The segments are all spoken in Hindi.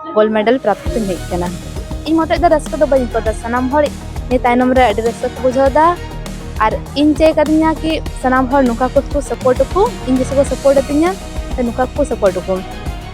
गोल्ड मेडल प्राप्त हेज कना इन मत रस्क दो बई पदा सनाम हर ने तायनम रे अडी रस्क बुझादा और इन चे कदिया कि सनाम हर नुका को सपोर्ट को इन जैसे को सपोर्ट दिया नुका को सपोर्ट को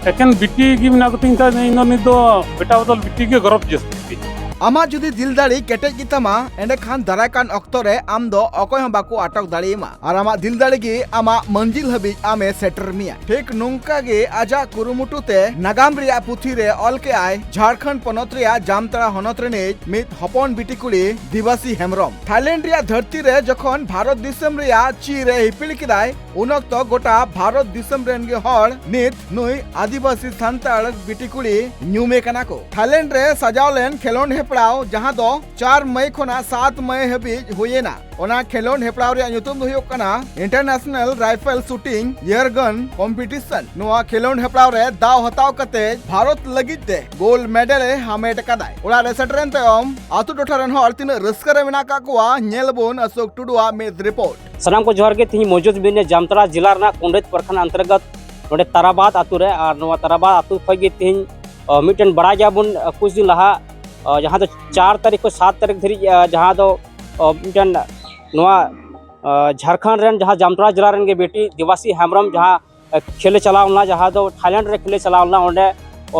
एकेन बिटी की मिना को तिंका इन नित दो बेटा बदल बिटी के गौरव जस्ती आमा जुदी दिल दाड़ी केटेज गितामा एंडे खान दाराकान ऑक्तो रे आम दो अकोय हम बाको अटक दाड़ीमा और आमा दिल दाड़ी की आमा मंजिल हबी आमे सेटर मिया ठीक नुंका गे आजा कुरुमुटुते नागाम रिया पुथी रे ऑल के आय झारखंड पनत रिया जामताड़ा हनत रे मित हपन बिटी कुड़ी दिवासी हेमरम थाईलैंड रिया धरती रे जखन भारत दिसम रिया ची रे हिपिल किदाय उनक तो गोटा भारत दिसम रेन गे हर नित नुई आदिवासी सांताड़ बिटी कुड़ी न्यूमे कना को थाईलैंड रे सजावलेन खेलोन हेपड़ाव जहां दो 4 मई खोना 7 मई हबीज हुएना ओना खेलोन हेपड़ाव रे नुतुम हुयो कना international rifle shooting air gun competition नोआ खेलोन हेपड़ाव रे दाव हताव कते भारत लगित ते गोल्ड मेडल हामेट कदाय ओला रे सटरेन तयम आतु टोठारन हर तीन रस्क रे मेना का कोआ नेलबोन अशोक टुडुआ में रिपोर्ट सनाम को जोहर के थी मौजूद बिने जामताड़ा जिला रे कुंडेत प्रखंड अंतर्गत नोडे ताराबाद आतु रे और नोआ ताराबाद आतु खगे थी मिटन बड़ा जाबुन कुछ दिन लहा जहाँ तो 4 तारीख को 7 तारीख धरी जहाँ तो मिटन झारखंड रेन जहाँ जामताड़ा जिला रेन के बेटी दिवासी हेम्ब्रम जहाँ खेले चलावना जहाँ तो थाईलैंड रे खेले चलावना ओंडे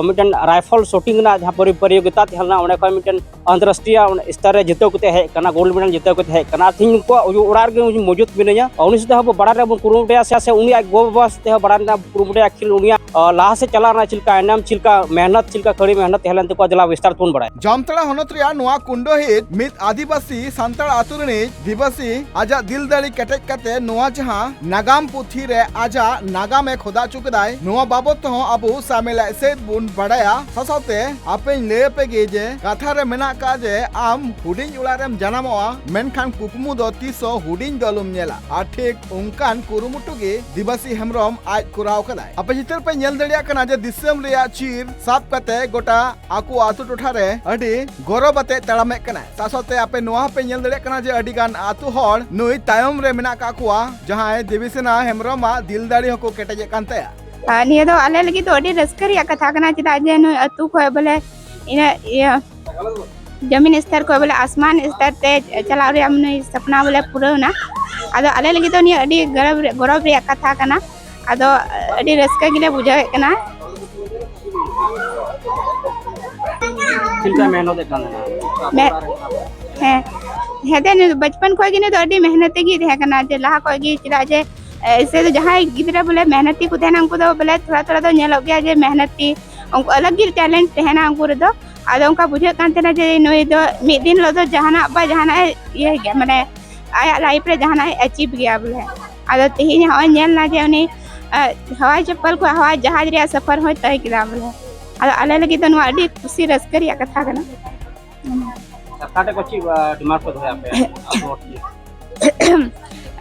मिटन राइफल शूटिंग ना जहाँ प्रतियोगिता तहलना ओंडे खय मिटन अंतरराष्ट्रीय स्तर रे जितो कते हे कना गोल्ड मेडल जितो कते हे कना थिंग को उड़ार के मौजूद बिनया उनी से हबो बड़ा रे कुरुमुटे से उनी गो बाबा से बड़ा ना कुरुमुटे अखिल उनी लाहा से चलाना चिलका एनाम चिलका मेहनत चिलका कड़ी मेहनत हेलन तो दिला विस्तार तुन बड़ा जामताड़ा हनत रिया नोआ कुंडो हित मित आदिवासी सांताड़ आतु रे दिवासी आजा दिल दाड़ी केटेज कते नोआ जहां नागाम पुथी रे आजा नागाम खोदा चुकदाय नोआ बाबत तो अबु सामेला सेद बुन बड़ाया ससाते आपेन ले पे गे जे कथा रे मेना का जे आम हुडिंग उलारेम जनामोआ मेनखान कुकमु दो तीसो हुडिंग दलुम नेला आ ठीक उनकान कुरुमुटु गे दिवासी हेम्ब्रम आज कुराव कदाय आपे चित्र पे नेल दड़िया कना जे दिसम रिया चीर साब कते गोटा आकु आतु टोठा रे अडी गौरवते तड़ामे कना सासोते आपे नोआ पे नेल दड़िया कना जे अडी गान आतु हर नुई तायम रे मेना का कुआ जहां देवीसेना हेम्ब्रम दिल दाड़ी हको केटेजे कानते निया दो आले लगी तो अडी रस्कर या कथा कना चिदा जे नु अतु को बोले इन जमीन स्तर को बोले आसमान स्तर ते चलाव रे हमने सपना बोले पूरा ना आदो आले लगी तो निया अडी गौरव रे कथा कना आदो अडी रस्का गिले बुझाए कना चिलका मेहनत करना है हेदे बचपन को गिने तो अडी मेहनत गी थे कना जे लाहा को गी चिदा जे ऐसे तो जहां गिदरा बोले मेहनती को देना उनको तो बोले थोड़ा थोड़ा तो नेलो गया जे मेहनती उनको अलग गी टैलेंट रहना उनको दो आदो उनका बुझे कांतेना जे नोई दो मिद दिन लो तो जहाना बा जहाना ये गया माने आया लाइफ रे जहाना अचीव गया बोले आदो तेही हो नेल ना जे उनी हवाई चप्पल को हवाई जहाज रे सफर होय तय किदा बोले आदो आले लगी तो अडी खुशी रस्कर या कथा कना काटे कोची दिमाग को धोया पे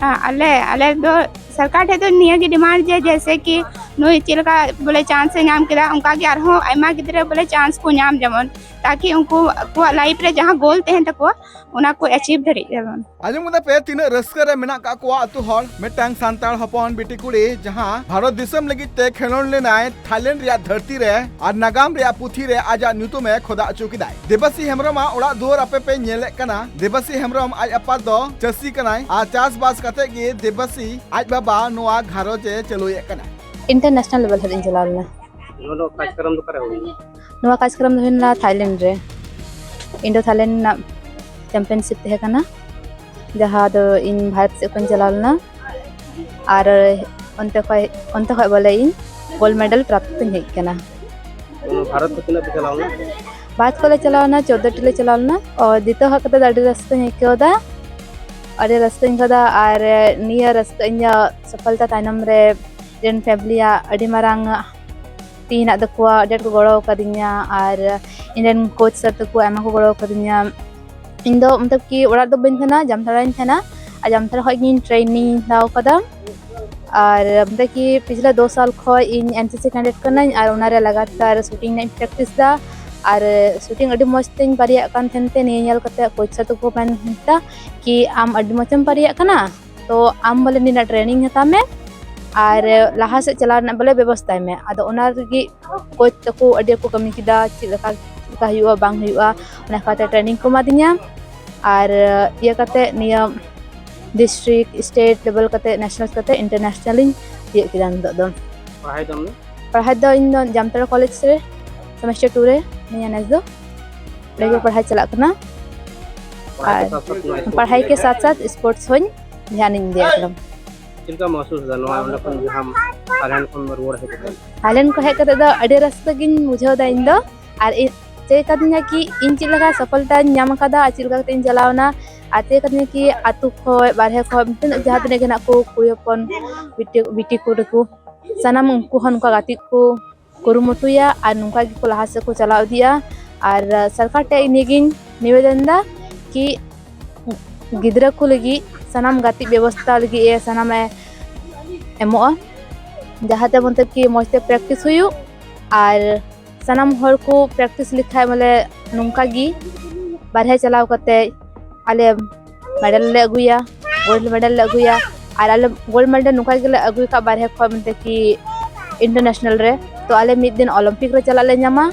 अले दो सरकार ठे तो निया की डिमांड जे जैसे कि नुई चिलका बोले चांस से नाम किदा उनका के आरो आयमा गिदरे बोले चांस को नाम जमन ताकि उनको को लाइफ रे जहां गोल तहन तको उना को अचीव धरि जमन आजम मुदा पे तीन रस्क रे मेना का को अतु हर मेटांग सांताड़ हपन बेटी कुड़ी जहां भारत दिसम लगी ते खेलोन लेनाय थाईलैंड रिया धरती रे और नागाम रिया पुथी रे आजा न्यूतु में खोदा चुकीदाय देवासी हेम्ब्रम ओड़ा दुआर आपे पे नेले कना देवासी हेम्ब्रम आज अपा दो चसी कनाय आ चास बास कते गे देवासी आज बाबा नोआ घारोजे चलुए कना इंटरनेशनल लेवल हदिन चलावना नो कार्यक्रम तो करे होई नोआ कार्यक्रम होइना थाईलैंड रे इंडो थाईलैंड ना चैंपियनशिप तहे कना जहां दो इन भारत से कोन चलावना और अंत खय बोले इन गोल्ड मेडल प्राप्त हेज कना भारत को तिना चलावना भारत को चलावना 14 टिले चलावना और दितो हकते अडी रस्ते हेकोदा अडी रस्ते इंकदा और निया रस्ते इन्या सफलता ताइनम रे जेन फैमिलिया अडी मारांग तीन दकुआ डेट को गड़ो कदिन्या और इंडियन कोच सर तको एमा को गड़ो कदिन्या इन दो मतलब कि ओड़ा दो बइन थना जामताड़ा थना आ जामताड़ा खय इन ट्रेनिंग दाव कदा और मतलब कि पिछले 2 साल खय इन एनसीसी कैडेट कना और उनारे लगातार शूटिंग ने प्रैक्टिस दा और शूटिंग अडी मस्त तीन पारिया कान थनते नेल कते कोच सर तको मेनता कि आम अडी मचम पारिया कना तो आम बोले निना ट्रेनिंग हता में और लहा से चला बोले व्यवस्था में आदो ओना रगी कोच तको अडी को कमी किदा चिलका हुआ बांग हुआ ओना खाते ट्रेनिंग को मादिया और ये कते निया डिस्ट्रिक्ट स्टेट लेवल कते नेशनल कते इंटरनेशनल ये किदा दो पढ़ाई दो इन दो जामताड़ा कॉलेज से सेमेस्टर 2 रे निया नेस दो रेगुलर पढ़ाई चला करना पढ़ाई के साथ साथ स्पोर्ट्स होन ध्यान इन दिया करम चिलका महसूस दनवा उन कोन हम थाईलैंड को रोड है थाईलैंड को है कते दो अडी रास्ता गिन बुझाव दा इन दो और चे कदnya कि इन चिलका सफलता ᱧᱟᱢ ᱠᱟᱫᱟ चिलका ᱛᱤᱧ ᱪᱟᱞᱟᱣᱱᱟ आते कदnya कि आतु खय बारहे खय तिना जहां तिना गना को कुड़ी हपन बिटी को रको सनाम उनको हनका गाति को कुरुमुटुया और नुका की को लहा से को चलाव दिया और सरकार टे इनिगिन निवेदन दा कि गिदरा को लगी सनाम गाति व्यवस्था लगी ए सनाम एमो जहां ते मतलब कि मस्ते प्रैक्टिस हुयु और सनाम हर को प्रैक्टिस लिखाय माले नुका गी बारहे चलाव कते आले मेडल ले अगुया गोल्ड मेडल ले अगुया और आले गोल्ड मेडल नुका गेले अगुय का बारहे ख मनते कि इंटरनेशनल रे तो आले मिद दिन ओलंपिक रे चला ले ᱧᱟᱢᱟ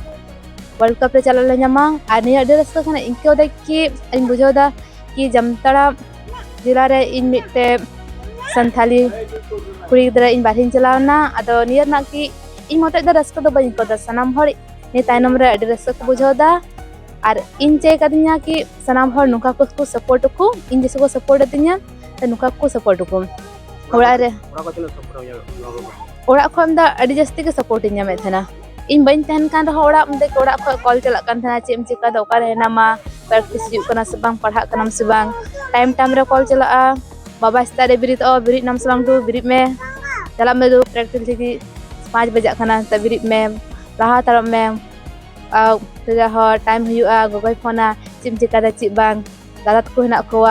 वर्ल्ड कप रे चला ले ᱧᱟᱢᱟ और निया अडी रस्का खाना इनके दे कि इन बुझावदा कि जामताड़ा जिला रे इन मिते संथाली कुड़ी गिदरा इन बारहिन चलावना अदो निया ना कि इन मते द रस्का दो बइन को द सनाम हर ने ताइनम रे अडी रस्का को बुझावदा और इन चे कदिnya कि सनाम हर नुका को सपोर्ट को इन जैसे को सपोर्ट दिnya त नुका को सपोर्ट को ओड़ा रे ओड़ा खम दा अडी जस्ती के सपोर्ट nya में थना इन बइन तहन कान रह ओड़ा मते ओड़ा ख कॉल चला कान थना चेम चिका द ओका रे नामा प्रैक्टिस जु कना से बांग पढ़ा कनम से बांग टाइम रे कॉल चला बाबा स्टारे बिरित बिरित नाम से बांग दो बिरित में चला में दो प्रैक्टिस की 5 बजे खाना त बिरित में रहा तरम में टाइम हुआ गोगोय फोना चिम चिका दा ची बांग दादा को हना को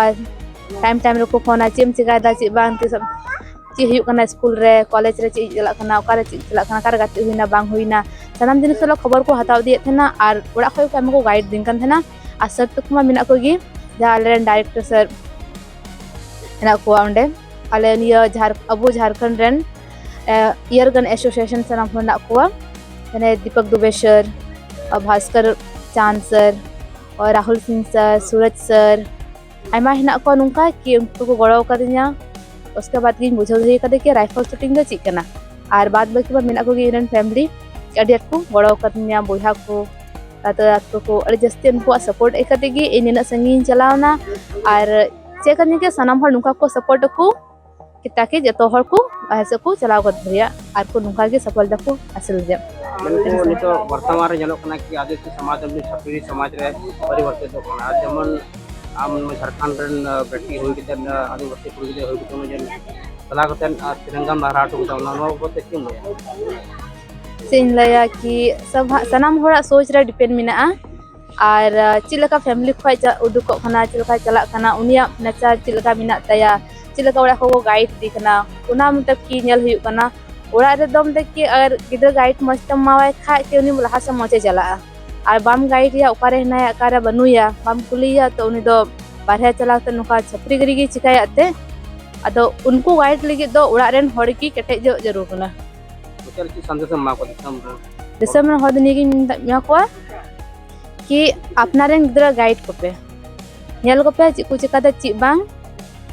टाइम रे को फोना चिम चिका दा ची बांग ती सब ची हुआ कना स्कूल रे कॉलेज रे ची चला कना ओका रे ची चला कना कार गाते हुइना बांग हुइना सनाम दिन से खबर को हताव दिए थेना और ओड़ा खय को हमको गाइड दिन kan थेना आ सर तक मा मिना को गी जा आलेन डायरेक्टर सर हना को ओंडे आले निया अबो झारखंड रेन ईयरगन एसोसिएशन सनाम होना को ने दीपक दुबे सर और भास्कर चांद सर और राहुल सिंह सर सूरज सर आयमा हिना को नुका कि उनको को गड़ो कदिnya उसके बाद गिन बुझाव दे कदे कि राइफल शूटिंग दो चिकना और बाद बाकी मिना को गिन फैमिली अडी को गड़ो कदिnya बोहा को तातो को अडी जस्ती उनको सपोर्ट एकते गी इनिना संगीन चलावना और चे कदिnya के सनाम हर नुका को सपोर्ट को ताकि जतो हर को ऐसे को चलाव कर दिया और को नुका के सफलता को हासिल दे नितो वर्तमान रे जनो कना कि आदिवासी समाज में छपरी समाज रे परिवर्तित होना जेमन आम झारखंड रन बेटी होई के आदिवासी कुड़ी होई के तो जन चला के तिरंगा लहरा टो दावना नो बोते किम सिन लया कि सब सनाम होरा सोच रे डिपेंड मिना और चिलका फैमिली खय उडुको खाना चिलका चला खाना उनिया नेचर चिलका मिना तया चिलका ओड़ा को गाइड दिखना उना मतलब कि नेल हुई कना ओड़ा रे दम देख के अगर गिदर गाइड मस्त मावे खा के उनी लहा से मचे चला और बाम गाइड या ओकारे हनाया अकारा बनुया बाम कुलिया तो उनी दो बारहे चला तो नुका छपरी गरी की चिकायाते अदो उनको गाइड लगी दो ओड़ा रेन हड़ की कटे जो जरूर कना चल की संदेश मा को दिसम में हद निगी मिया को कि अपना रेन गिदर गाइड को पे नेल को पे चिकु चिकादा ची बांग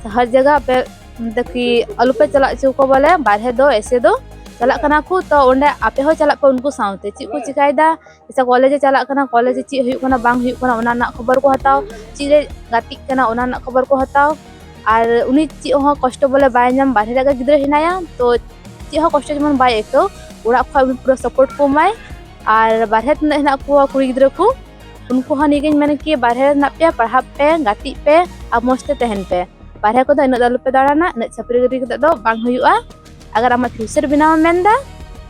हर जगह पे मतलब कि अलु पे चला चुको बोले बारहे दो ऐसे दो चला कना को तो ओंडे आपे हो चला पे उनको साउते ची को चिकायदा जैसे कॉलेज चला कना कॉलेज ची हुई कना बांग हुई कना ओना ना खबर को हताओ ची रे गाती कना ओना ना खबर को हताओ और उनी ची हो कष्ट बोले बाय नाम बारहे जगह गिदरे हिनाया तो ची हो कष्ट जमन बाय एको ओरा खा पूरा सपोर्ट को माय और बारहे न हिना को कुड़ी गिदरे को उनको हा निगिन माने कि बारहे ना पे पढ़ा पे गाती पे अब मस्त तहन पे बारहे को इन दल पे दाड़ाना इन छपरी गरी दो बांग हुआ अगर आम फ्यूचर बनाव मेंदा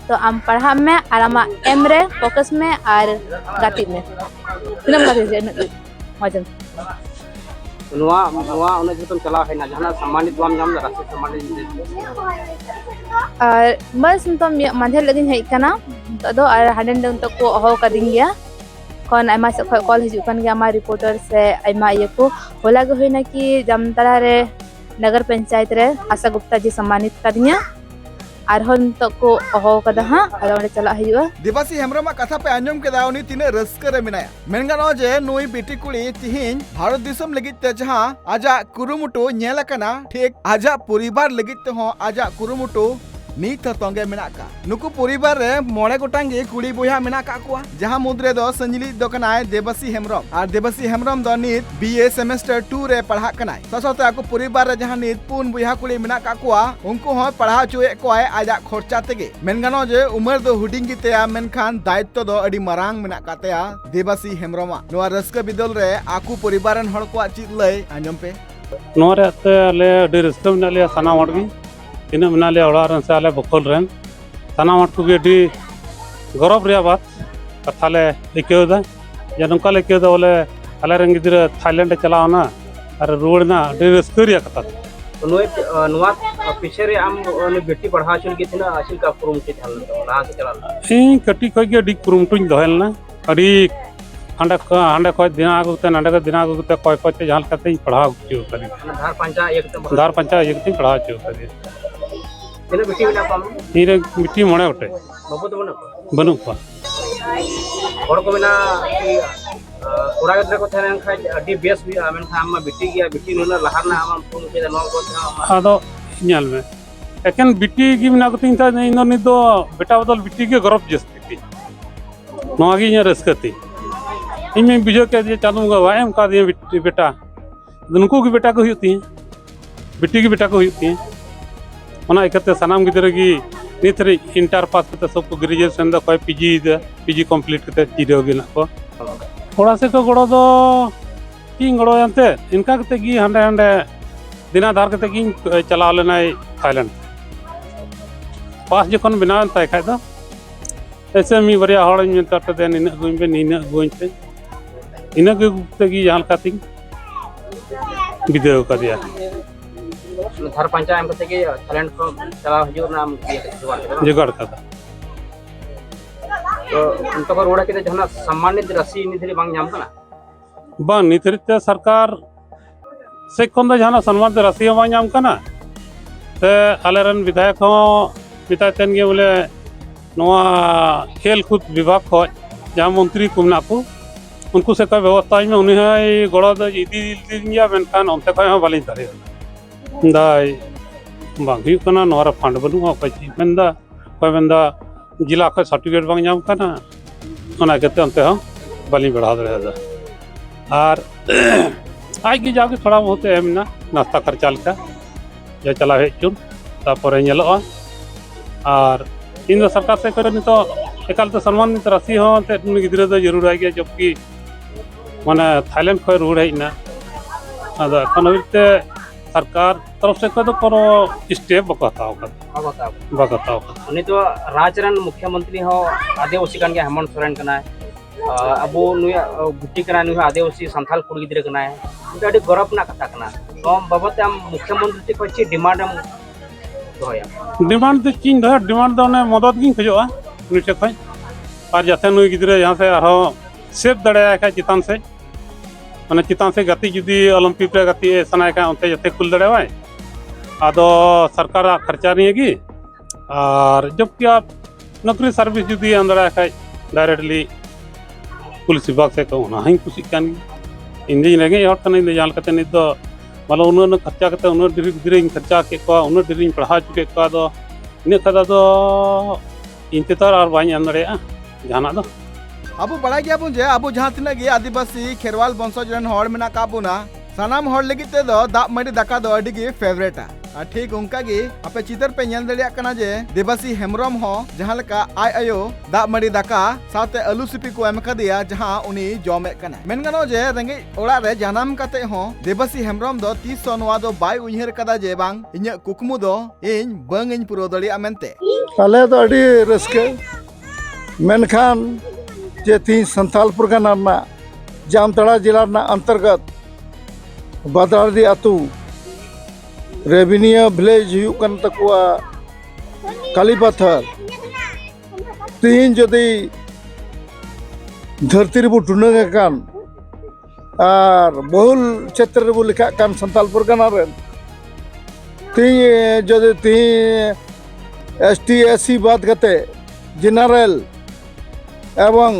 तो आम पढ़ा में और आम एम रे फोकस में और गाती में तीनम गाती जे मजन नुआ नुआ उन जतन चला है ना जहां सम्मानित वाम नाम राष्ट्रीय सम्मानित और बस तो माधे लगिन है कना तो और हंडन दन तो को हो कदिन गया कौन आमा से कॉल हिजु कन गया हमारे रिपोर्टर से आमा ये को होला गे होइना कि जामताड़ा रे नगर पंचायत रे आशा गुप्ता जी सम्मानित कदिया आरहन नितोग को अहो कदा हां आदो ओंडे चला हुआ देवासी हेम्ब्रम कथा पे आंजम केदा उनी तिने रस्कर रे मिनाया मेन गानो जे नुई बेटी कुड़ी तिहिन भारत दिसम लगित ते जहां आजा कुरुमुटु नेल कना ठीक आजा परिवार लगित ते हो आजा कुरुमुटु नीत तोंगे मेना का नुकु परिवार रे मोड़े गोटांगे कुड़ी बोया मेना का कुआ जहां मुद्रे दो संजली दो कनाय देवासी हेम्ब्रम और देवासी हेम्ब्रम दो नीत बीए सेमेस्टर 2 रे पढ़ा कनाय ससोते आको परिवार रे जहां नीत पुन बोया कुड़ी मेना का कुआ उनको हो पढ़ा चुए कोय आजा खर्चा तेगे मेन गानो जे उमर दो हुडिंग गितेया मेनखान दायित्व दो अडी मरांग मेना कातेया देवासी हेम्ब्रमा नोआ रस्का बिदल रे आकु परिवार रन हड़ को चित लय आंजम पे नोरे ते ले अडी रस्का मेना ले सना वडगी इन मेनाले ओड़ारन से आले बखोल रेन साना माट को भी गौरव रे बात कथाले इकेदा या नंका ले केदा बोले आले रंग गिदरे थाईलैंड चलावना और रुवड़ना अडी रस्करिया कथा नुआ पीछे रे आम बेटी पढ़ा चुन के तना असिल का कुरुमुटी थाल ना से चला इन कटी खय के अडी कुरुमुटुኝ दहलना अडी हांडे खय दिना आगुते नांडे के दिना आगुते कोय कोते जहां कते पढ़ा चु करी धार पंचा एक ते पढ़ा चु करी तेने बेटी बिना पाम नीरे मिट्टी मोड़े उठे बाबू तो बनु पा और को बिना कोड़ा गदरे को थाने खाय अडी बेस भी आमेन खाम बेटी गया बेटी नुना लहारना आम फोन के नो को आदो ᱧᱮᱞ में एकेन बिटी की बिना को तिंता इन नि दो बेटा बदल बिटी के गरब जस्ती थी नोआ गी ᱧ रस्कती इन में बुझो के जे चालू गवा एम का दिए बेटा उनको की बेटा को हुती बेटी की बेटा को हुती ओना इकते सनाम गिदरे की नितरे इंटर पास करते सबको ग्रेजुएशन द कोई पीजी कंप्लीट करते जीरो गिना को थोड़ा से को गड़ो दो किंग गड़ो जानते इनका करते की हंडे हंडे दिना धार करते की चला लेना थाईलैंड पास जखन बिना ताय खाय दो ऐसे मी बरिया हड़ में तटते निना गुइन पे निना गुइन पे इना के गुप्ते की जान काती वीडियो कर दिया धार पंचा एम कते के टैलेंट को चला हजू नाम जुगाड़ का तो उनको पर रोड़ा के जहना सम्मानित राशि निधि बांग नाम कना बांग निधि सरकार से कोन जहना सम्मानित राशि बांग नाम कना ते आलेरन विधायक हो मितातेन गे बोले नोआ खेल कूद विभाग को जहां मंत्री कुमना को उनको से कोई व्यवस्था में उन्हें गड़ा दो इदी दिया मेनखान उनते कोई बालिन तारे दाई बांग हुई कना नोरा फंड बनुआ कोई मेंदा कोई मेंदा जिला को सर्टिफिकेट बांग नाम कना ओना केते उनते हम बालिन बढ़ा दे दा और आज की जाके थोड़ा बहुत एमना नाश्ता खर्चा लका या चला हे चुन तापर नेलोआ और इन सरकार से करे नि तो एकाल तो सम्मानित राशि हो ते गिदरे दो जरूर आ गया जबकि माने थाईलैंड खय रुड़ हेना आदा कनविते सरकार तरफ से कोई तो कोनो स्टेप बकताओ उनी तो राज्य मुख्यमंत्री हो आदिवासी कान के हेमंत सोरेन कना अब नुय गुटी कना नुय आदिवासी संथाल कुड़ी गिदरे कना तो अडी गौरव ना कथा कना तो बाबते हम मुख्यमंत्री को ची डिमांड हम दोया डिमांड तो चीन दा डिमांड दो ने मदद गिन खजोआ नुटे खय और जाते नुय गिदरे यहां से आरो सेफ दड़ाया का चितान से माने चितान से गति जुदी ओलंपिक रे गति सनाय का उनते जते खुल दड़ावाय आदो सरकार खर्चा नहीं है और जबकि आप नौकरी सर्विस जुदी अंदर का डायरेक्टली पुलिस विभाग से कहूँ ना कुछ इंदी लगे और कने जान कते नि दो मतलब उन्होंने खर्चा करते उन्होंने गिरे खर्चा के को उन्होंने डिरी पढ़ा चुके को दो इन कदा दो इनते तो और बाई अंदर जहाना दो अब बड़ा गया बुन जे अब जहां तिना गे आदिवासी खेरवाल वंशज रन हड़ मेना काबुना सानाम हड़ लगित ते दो दा मडी दाका दो अडी गे फेवरेटा ठीक उनका गे आपे चितर पे नेल दड़िया कना जे देवासी हेम्ब्रम हो जहां लका आय आयो दा मडी दाका साथे आलू सिपी को एम कदिया जहां उनी जमे कना मेन गनो जे रंगे ओड़ा रे जनाम कते हो देवासी हेम्ब्रम दो 300 नवा दो बाय उइहर कदा जे बांग इnya कुकमु दो इन बंग इन पुरो दड़िया मेनते आले तो अडी रस्के मेनखान जे तीन संथाल परगना ना जामताड़ा जिला ना अंतर्गत बदरादी आतु रेवेन्यू विलेज हुकन तकुआ कालीपत्थर तीन जदि धरती रेबो टुनंग कान और बहुल क्षेत्र रेबो लिखा कान संथाल परगना रे तीन जदि तीन ST SC बात करते जनरल एवं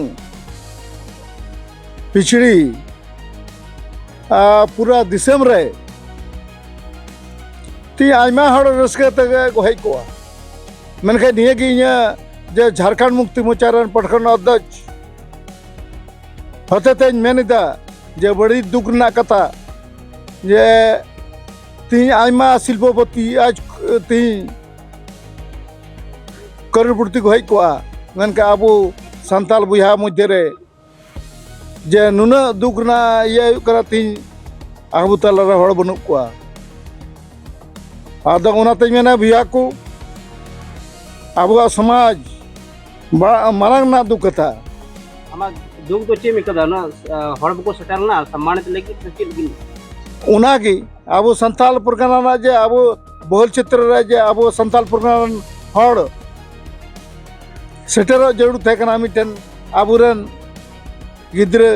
पिछड़ी पूरा दिसम रे ती आयमा हड़ रस्के तगे को हेज को मनखे निये की जे झारखंड मुक्ति मोर्चा प्रखंड अध्यक्ष होते मेनिदा जे बड़ी दुख ना कथा जे ती आयमा शिल्पपति आज ती करोड़पति को हेज को मनके अबो संताल बुझा मध्य रे जे नुना दुख ना ये करा ती अबो तला हड़ बनु को आदो उनाते मेना भैया को अबो समाज मारंग ना दुख था आमा दुख तो चे मिकदा ना हड़ को सेटल ना सम्मानित लेके चीज उना की अबो संताल परगना ना जे अबो बहुल क्षेत्र रे जे अबो संताल परगना हड़ सेटर जरूर थे कना मिटन अबुरन गिद्रे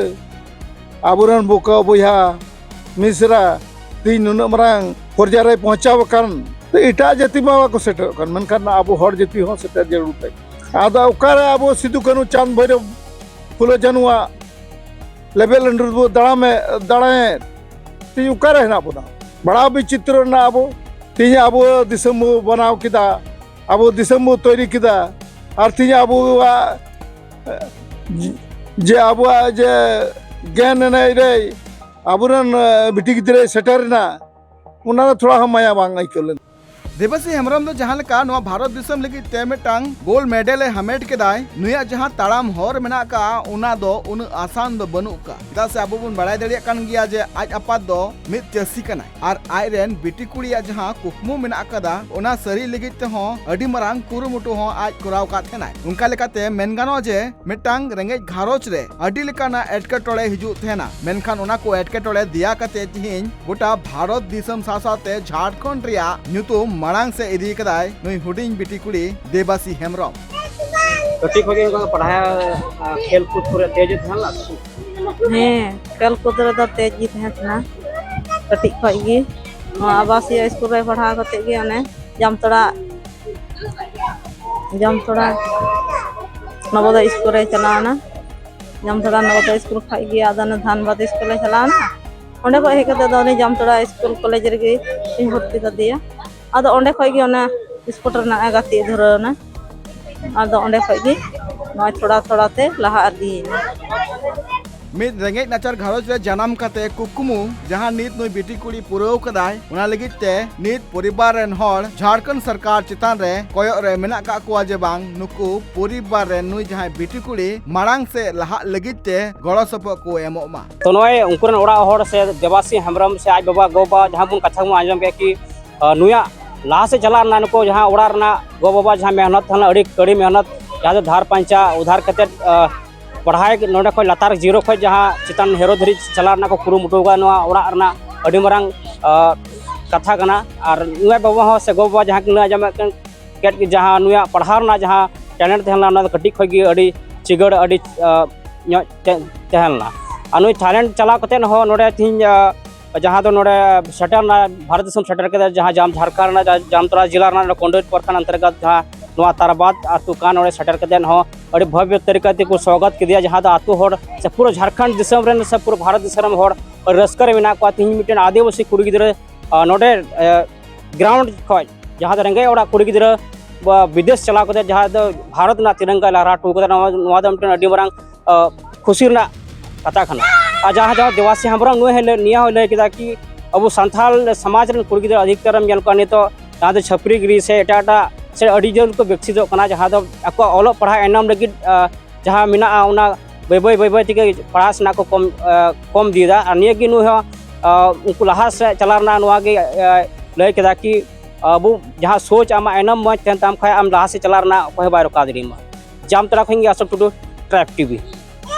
अबुरन बोका बोया मिश्रा तीन नुना मरांग पर्याय पहुंचाव कारण तो इटा जाति बाबा को सेटर कर मनखान अबो हड़ जाति हो सेटर जरूर थे आदा उकारे अबो सिद्धू कानू चांद भैरव फुले जनुआ लेवल अंडर दड़ा में दड़ाए ती उकारे है ना बोना बड़ा विचित्र ना अबो ती अबो दिसम बनाव किदा अबो दिसम तैयारी किदा और ती अबो जे अबो जे ज्ञान नहीं रे अबुरन बिटी गिद्रे सेटर ना उना थोड़ा हम माया बांग आइकलन देवासी हेम्ब्रम जहाँ लेका नवा भारत दिसम लगी ते मिटांग गोल्ड मेडल हमेट केदाय नुया जहाँ ताड़ाम हर मेना का उना दो उन आसान दो बनु का चेदा से अबो बन बड़ाय दड़िया कान गिया जे आज आपात दो मिद चासी कनाय आर आयरेन बिटी कुड़िया जहाँ कुकमु मेना कदा उना सरी लगी ते हो अडी मरांग कुरुमुटु हो आज कोराव का थेनाय उनका लेकाते मेन गानो जे मिटांग रेंगेज घारोच रे अडी लेकाना एटकेटोड़े हिजु थेना मेनखान उना को एटकेटोड़े दिया कते तिहिन गोटा भारत दिसम सासाते झारखंड रिया न्यूतुम मांग से इदी कदाय नुई हुडिंग बिटी कुड़ी देवासी हेम्ब्रम कटी खगे उनका पढ़ाया खेल कूद पूरे तेज थे ना खेल कूद रे तेज थे कटी खगे आवासीय स्कूल रे पढ़ा करते गे अने जामतड़ा नवोदय स्कूल रे चलाना जामतड़ा नवोदय स्कूल खगे आदन धानबाद स्कूल रे चलाना ओंडे को हेक दे दोनी जामतड़ा स्कूल कॉलेज रे गे भर्ती कर दिया आदो ओंडे खगे ओना स्पोर्ट रना गाती धरना आदो ओंडे खगे नय थोड़ा थोड़ा ते लहा आदि मिद रेंगेज नाचार घारोज रे जन्म कते कुकुमु जहां नीत नुई बिटी कुड़ी पुरव कदाय उना लगित ते नीत परिवार रेन हर झारखंड सरकार चितान रे कोयो रे मेना का कुआ जे बांग नुकु परिवार रे नुई जहां बिटी कुड़ी मांग से लहा लगित ते गड़ो सप को एमो मा तो नय उनकुरन ओड़ा हर से देवासी हेम्ब्रम से आज बाबा गोबा जहां बुन कथा मु आजम के कि नुया लाहा से चला ना नको जहां ओड़ा रना गो बाबा जहां मेहनत हना अड़ी कड़ी मेहनत जहां धार पंचा उधार कते पढ़ाई नोडे खो लातार जीरो खो जहां चितान हेरो धरी चला ना को कुरुमुटुगा नोआ ओड़ा रना अड़ी मरांग कथा कना और नुया बाबा हो से गो बाबा जहां के आजम केट जहां नुया पढ़ार ना जहां टैलेंट थेला ना कटी खगी अड़ी चिगड़ अड़ी तेहलना नुई टैलेंट चला कते हो नोडे थिन जहाँ दो नोडे सेटर ना भारत दिसम सेटर के जहाँ जाम झारखंड ना जामतड़ा जिला ना कोंडोज प्रखंड अंतर्गत जहाँ नोआ ताराबाद आतु का नोडे सेटर के हो अड़ी भव्य तरीका ते को स्वागत के दिया जहाँ दो आतु होड़ से पूरा झारखंड दिसम रे से पूरा भारत दिसम होड़ और रस्कर मेना को तिन मिटन आदिवासी कुड़ी गिदरे नोडे ग्राउंड खoj जहाँ दो रेंगे ओड़ा कुड़ी गिदरे विदेश चला को जहाँ दो भारत ना तिरंगा लहरा टू को नोआ दो मिटन अड़ी मरांग खुशी ना कथा खाना जहाँ जहाँ देवासी हेम्ब्रम नुए निया हो लय किदा कि अब संथाल समाज रे कुड़ी गिदरे अधिकतर मेल को ने तो जहाँ दो छपरी गिरी से एटाटा से अड़ी जल को विकसित कना जहाँ दो ako ओलो पढ़ा एनाम लगी जहाँ मिना उना बैबै बैबै तिके पढ़ा सना को कम दिदा और निया कि नु उनको लहा से चलाना नुआ गे लय किदा कि अब जहाँ सोच आमा एनाम मज तेन ताम खाय आम लहा से चलाना कोई बाय रोका दरी मा जामतड़ा खंगे असब टुडू ट्रैप टीवी।